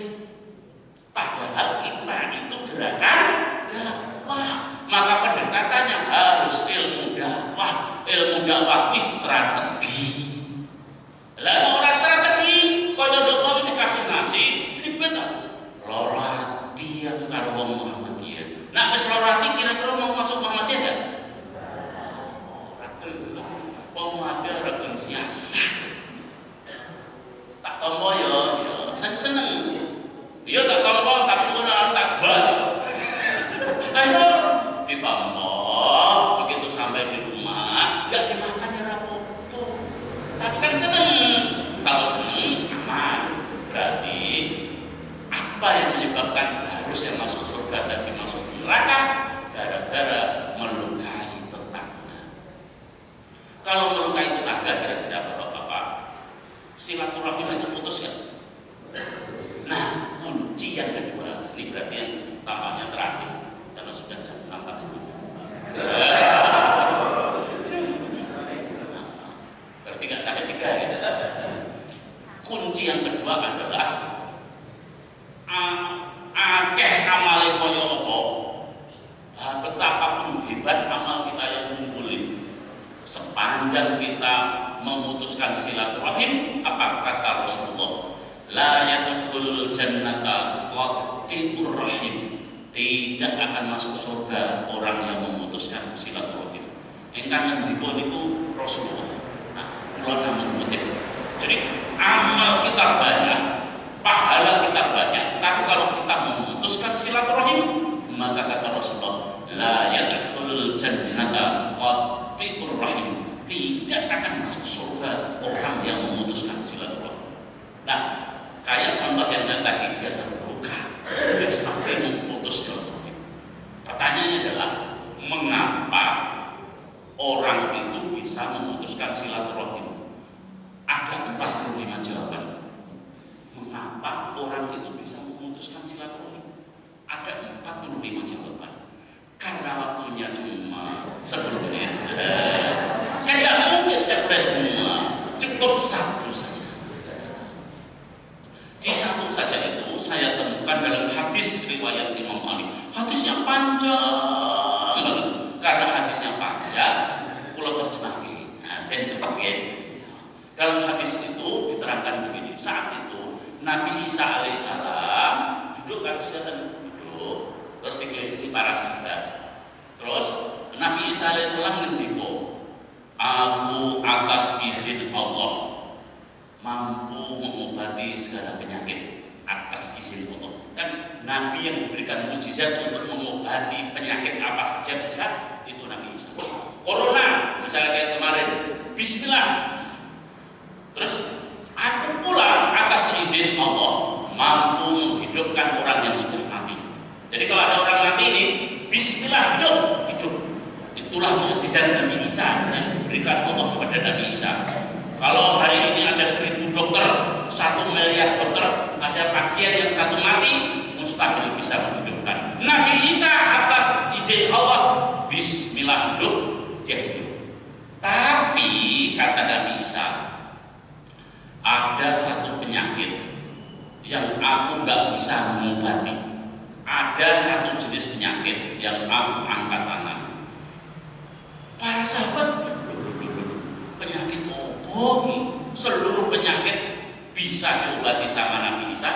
Padahal kita itu gerakan dakwah, maka pendekatannya harus ilmu dakwah. Ilmu dakwah itu strategi. Lalu orang strategi, kalau doang dikasih nasi, ribet loro hati yang karo wong Muhammadiyah. Nah, wis loro hati kira-kira mau masuk Muhammadiyah enggak? Wong Muhammadiyah ora siasat. Tak tompo ya, seneng. Iya tak tompo tapi ora tak bal. Ayo ditompo, begitu sampai di rumah, enggak dimakan ya rapopo. Tapi kan seneng. Kalau seneng aman. Berarti apa yang menyebabkan harusnya masuk surga tapi masuk neraka? Gara-gara melukai tetangga. Kalau melukai tetangga kira-kira bapak-bapak, silaturahmi itu putus kan? Nah, kunci yang kedua, ini berarti yang tampaknya terakhir, karena sudah jam 4 sebelum. Berarti nggak sampai 3 ya. Kunci yang kedua adalah akeh amale kaya apa, betapapun hebat amal kita yang kumpulin, sepanjang kita memutuskan silaturahim, apa kata Rasulullah, la yadkhulul jannata qati'ur rahim, tidak akan masuk surga orang yang memutuskan silaturahim. Ingkang ngendika niku Rasulullah. Nah, kula namung kutip. Jadi amal kita banyak, pahala kita banyak, tapi kalau kita memutuskan silaturahim, maka kata Rasulullah, la yadkhulul jannata qati'ur rahim, tidak akan masuk surga orang yang memutuskan silaturahim. Nah, kayak contoh yang tadi, dia terluka, dia pasti memutus silaturahim. Pertanyaannya adalah, mengapa orang itu bisa memutuskan silaturahim? Ada 45 jawaban. Mengapa orang itu bisa memutuskan silaturahim? Ada 45 jawaban. Karena waktunya cuma 10 menit. Kan nggak mungkin saya boleh semua. Cukup satu saja. Di satu saja itu saya temukan dalam hadis riwayat Imam Ali. Hadisnya panjang banget. Karena hadisnya panjang, kalau terjemahkan, dan cepat ya. Dalam hadis itu diterangkan begini, saat itu Nabi Isa alaihissalam duduk, hadisnya duduk, terus dikelilingi para sahabat. Terus Nabi Isa alaihissalam ngendiko, aku atas izin Allah mampu mengobati segala penyakit, atas izin Allah. Kan Nabi yang diberikan mukjizat untuk mengobati penyakit apa saja bisa, itu Nabi Isa. Corona misalnya kayak kemarin, Bismillah. Terus aku pula atas izin Allah mampu menghidupkan orang yang sudah mati. Jadi kalau ada orang mati ini, Bismillah, hidup. Itulah mukjizat Nabi Isa yang diberikan Allah kepada Nabi Isa. Kalau hari ini ada 1000 dokter, 1 miliar dokter, ada pasien yang satu mati, mustahil bisa menghidupkan. Nabi Isa atas izin Allah, Bismillah, hidup, dia hidup. Tapi kata Nabi Isa, ada satu penyakit yang aku nggak bisa mengobati. Ada satu jenis penyakit yang aku angkat tangan. Para sahabat, penyakit opo? Seluruh penyakit bisa diobati sama Nabi Isa.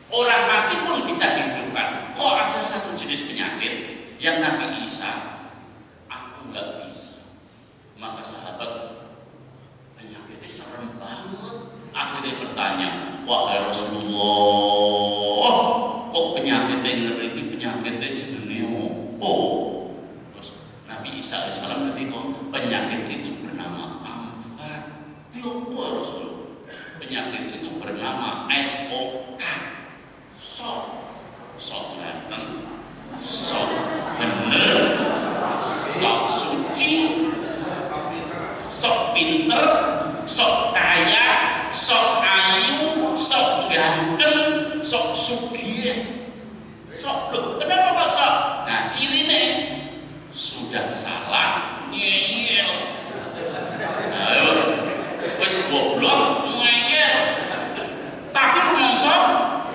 Orang mati pun bisa dihidupkan. Kok ada satu jenis penyakit yang Nabi Isa aku nggak bisa? Maka sahabat, penyakitnya serem banget. Akhirnya bertanya, wahai Rasulullah, kok penyakitnya ngeri, penyakitnya jenenge opo? Terus Nabi Isa alaihissalam ketika penyakit itu bernama amfa. Opo Rasul? Penyakit itu bernama SOK. Sok ganteng, sok bener, sok suci, sok pinter, sok kaya, sok ayu, sok ganteng, sok sugih, sok. Loh, kenapa kok sok? Nah, cirine sudah salah ngeyel. Ayo, wis goblok ngeyel. Tapi rumangsa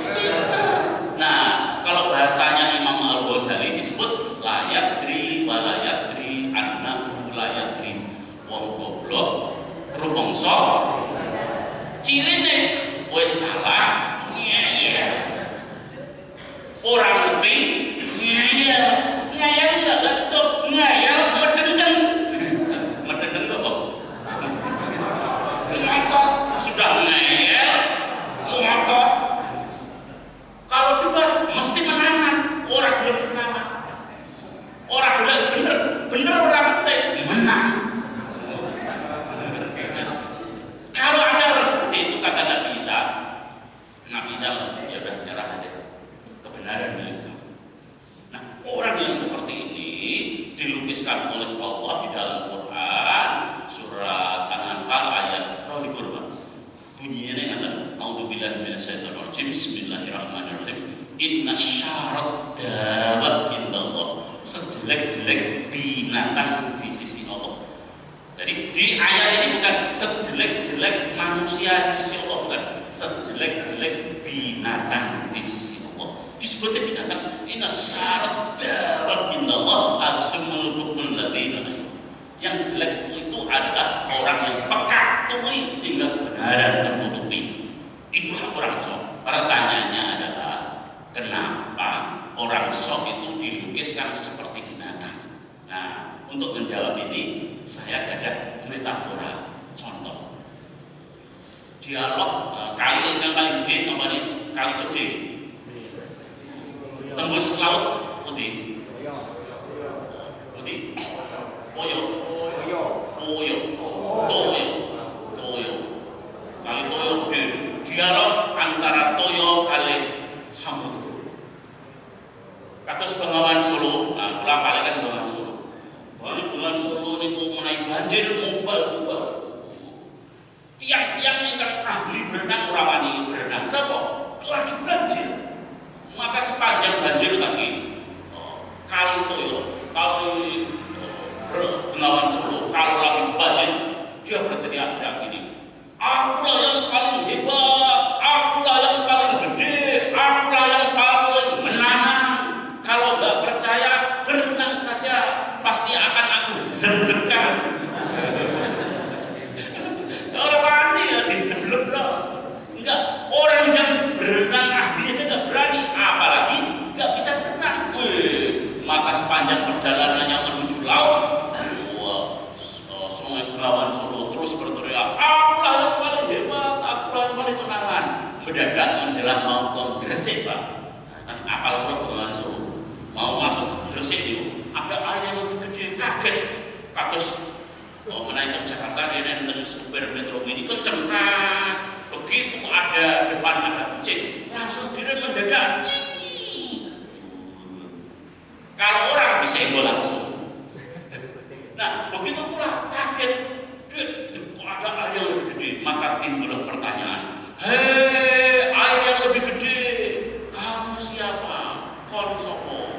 pinter. Nah, kalau bahasanya Imam Al-Ghazali disebut layadri walayadri annahu layadri. Wong goblok rumangsa cirine wis salah ngeyel. Ora ngerti ngeyel. Ngeyel enggak cukup, ngeyel medendeng. Medendeng apa? Ngotot, sudah ngeyel, ngotot. Kalau juga mesti menangan, orang gelem menangan. Orang gelem bener orang penting menang. Kalau ada orang seperti itu, kata Nabi Isa ya udah nyerah aja, kebenaran milik kamu. Nah, orang yang seperti ini dilukiskan oleh Allah di dalam Quran surat Al-Anfal ayat 22. Bunyinya ngatakan, A'udzubillahi minasyaitonirrajim, Bismillahirrahmanirrahim. Innasyarat dawab indallah, sejelek-jelek binatang di sisi Allah. Jadi di ayat ini bukan sejelek-jelek manusia di sisi Allah, bukan sejelek-jelek binatang di sisi yang paling gede apa nih? Kali Gede. Tembus laut putih. Putih. Toyo. Kali Toyo gede. Dialog antara Toyo kali Samudra. Kados Bengawan Solo, nah kula kalikan Bengawan Solo. Bengawan Solo niku menawi banjir mubal-mubal. Tiang-tiang ingkang ahli berenang ora wani berenang. Kenapa? Lagi banjir. Maka sepanjang banjir tadi kali Toyo, kali Bengawan Solo, kalau lagi banjir dia berteriak-teriak gini. Akulah yang paling hebat, akulah yang paling gede, akulah yang paling menanam. Kalau nggak percaya, berenang saja, pasti akan aku lebkan. Orang wani ya didelep loh. Enggak, orang yang berenang ahli aja nggak berani, apalagi nggak bisa berenang. Maka sepanjang perjalanannya menuju laut, Sungai Bengawan Solo terus berteriak, akulah yang paling hebat, akulah yang paling menangan. Mendadak menjelang mau ke Gresik, Pak. Kan apal pula Bengawan Solo. Mau masuk Gresik itu, ada air yang lebih gede, kaget. Kados menaikkan Jakarta dan super metro mini kenceng. Begitu ada depan ada kucing, langsung direm mendadak. Kalau orang disenggol langsung. Nah, begitu pula kaget, kok ada air yang lebih gede, maka timbullah pertanyaan, hei air yang lebih gede, kamu siapa? Kon sopo?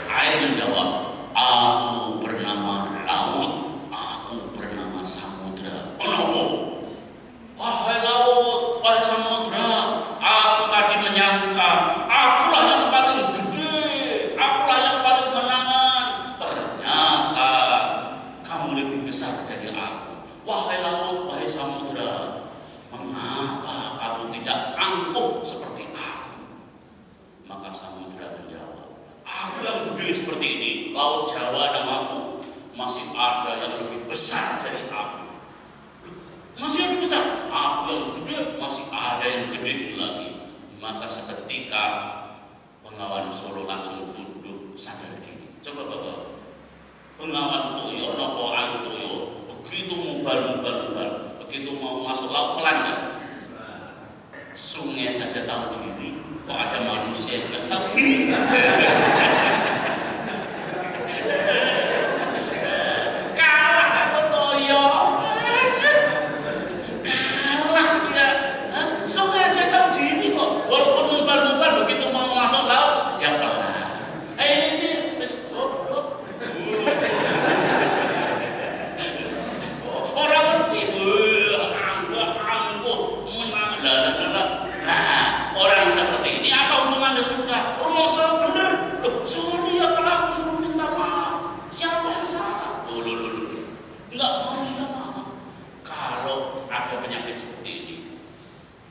Air menjawab, aku bernama laut, aku bernama samudra. Kenapa? Wahai laut, wahai samudra, aku tadi menyangka akulah yang paling gede, akulah yang paling menangan. Ternyata kamu lebih besar dari aku. Wahai laut, wahai samudra, mengapa kamu tidak angkuh seperti aku? Maka samudra menjawab, aku yang gede seperti ini, laut Jawa namaku, masih ada yang lebih besar dari aku. Masih lebih besar, aku yang gede, masih ada yang gede lagi. Maka seketika Bengawan Solo langsung tunduk sadar diri. Coba Bapak, Bengawan Toyo, nopo ayu Toyo, begitu mubal, begitu mau masuk laut pelan kan? Sungai saja tahu diri, kok ada manusia yang nggak tahu diri? Kalah apa Toyo? Kalah dia. Sungai aja tahu diri kok, walaupun mubal begitu mau masuk laut, dia pelan. Ini wis goblok. Orang ngerti, angkuh, menang, nah, orang seperti ini apa hubungannya surga? Orang salah bener, loh, sorry ya kalau aku suruh minta maaf, siapa yang salah? Nggak mau minta maaf. Kalau ada penyakit seperti ini,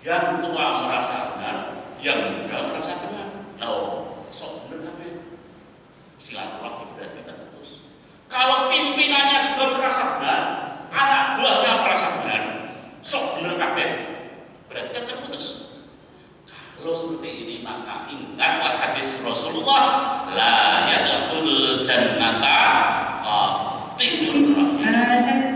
yang tua merasa benar, yang muda merasa benar. Nah, sok bener apa? Silaturahmi berarti terputus. Kalau pimpinannya juga merasa benar, anak buahnya merasa benar, sok bener kabeh, berarti kan terputus. Kalau seperti ini maka ingatlah hadis Rasulullah, la yadkhulul jannata qatilur rahim.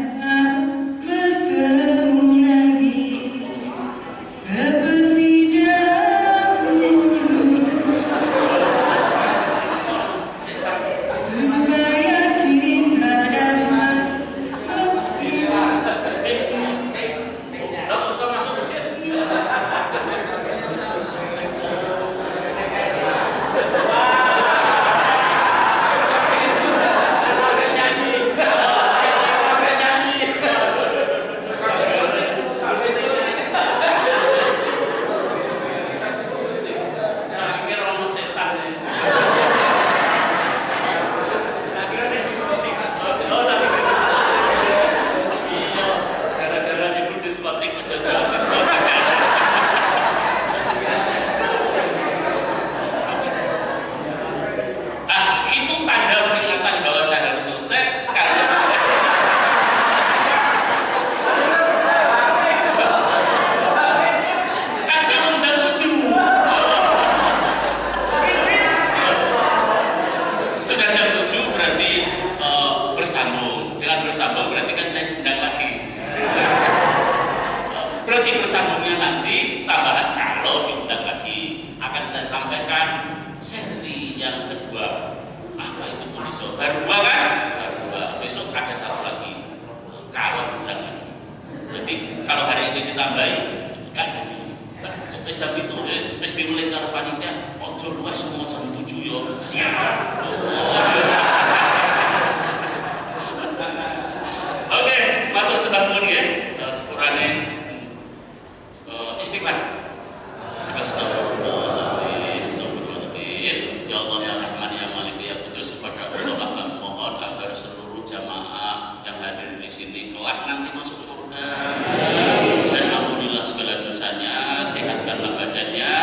Periode bersambungnya nanti tambahan kalau diundang lagi akan saya sampaikan seri yang kedua. Apa itu besok? Baru 2 kan? Baru 2. Besok ada satu lagi kalau diundang lagi. Berarti kalau hari ini ditambahi kan jadi. Wis jam itu wis dimulai karo panitia, ojo luwes semua jam 7 yo. Siap. Oke, matur sembah nuwun nggih. Sepurane istighfar. Astagfirullahaladzim, astagfirullahaladzim. Ya Allah ya Rahman ya Malik ya Kudus, kepada Allah kami mohon agar seluruh jamaah yang hadir di sini kelak nanti masuk surga. Dan ampunilah segala dosanya, sehatkanlah badannya,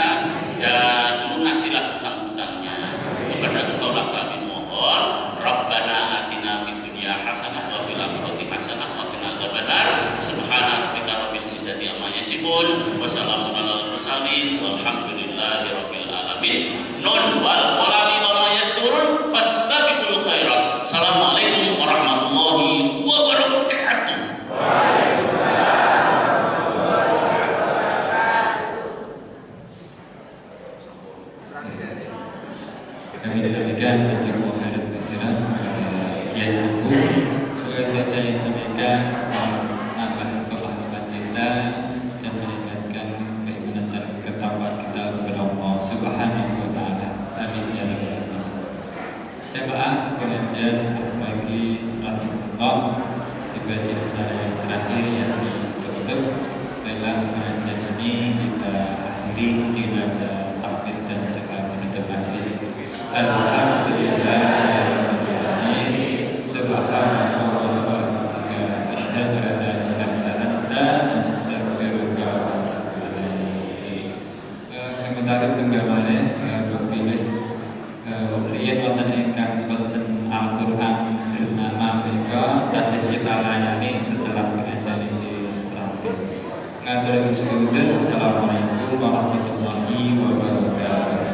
dan lunasilah hutang-hutangnya. Kepada Engkau lah kami mohon. Rabbana atina fid dunya hasanah wa fil akhirati hasanah wa qina adzabannar. Subhana rabbika rabbil izzati amma yasifun wa salamun alal mursalin walhamdulillahi rabbil alamin. Nun wal qalami wa ma yasturun fastabiqul khairat. Assalamualaikum warahmatullahi wabarakatuh.
Kami sampaikan jazakumullah khairan katsiran kepada Kiai Sepuh. Semoga saya sampaikan menambah pemahaman kita dan meningkatkan keimanan dan ketakwaan kita kepada Allah Subhanahu wa taala. Amin ya rabbal alamin. Jemaah pengajian pagi rahmatullah, tiba di acara yang terakhir yang ditutup. Baiklah, pengajian ini kita akhiri di baca takbir dan doa penutup majelis. Alhamdulillahirabbil alamin. Subhanallah wa bihamdihi asyhadu an la ilaha illa anta astaghfiruka wa atubu ilaik. Kami tarik setunggal malih pilih riyen wonten ingkang pesen Al-Qur'an bernama mereka tasih kita layani setelah pengajian ini rampung. Ngatur syukur. Assalamualaikum warahmatullahi wabarakatuh.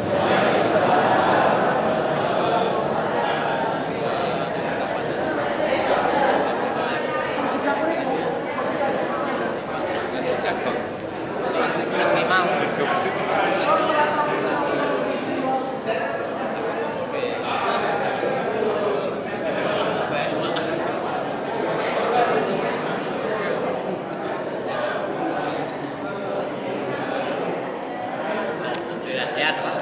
Hati-hati.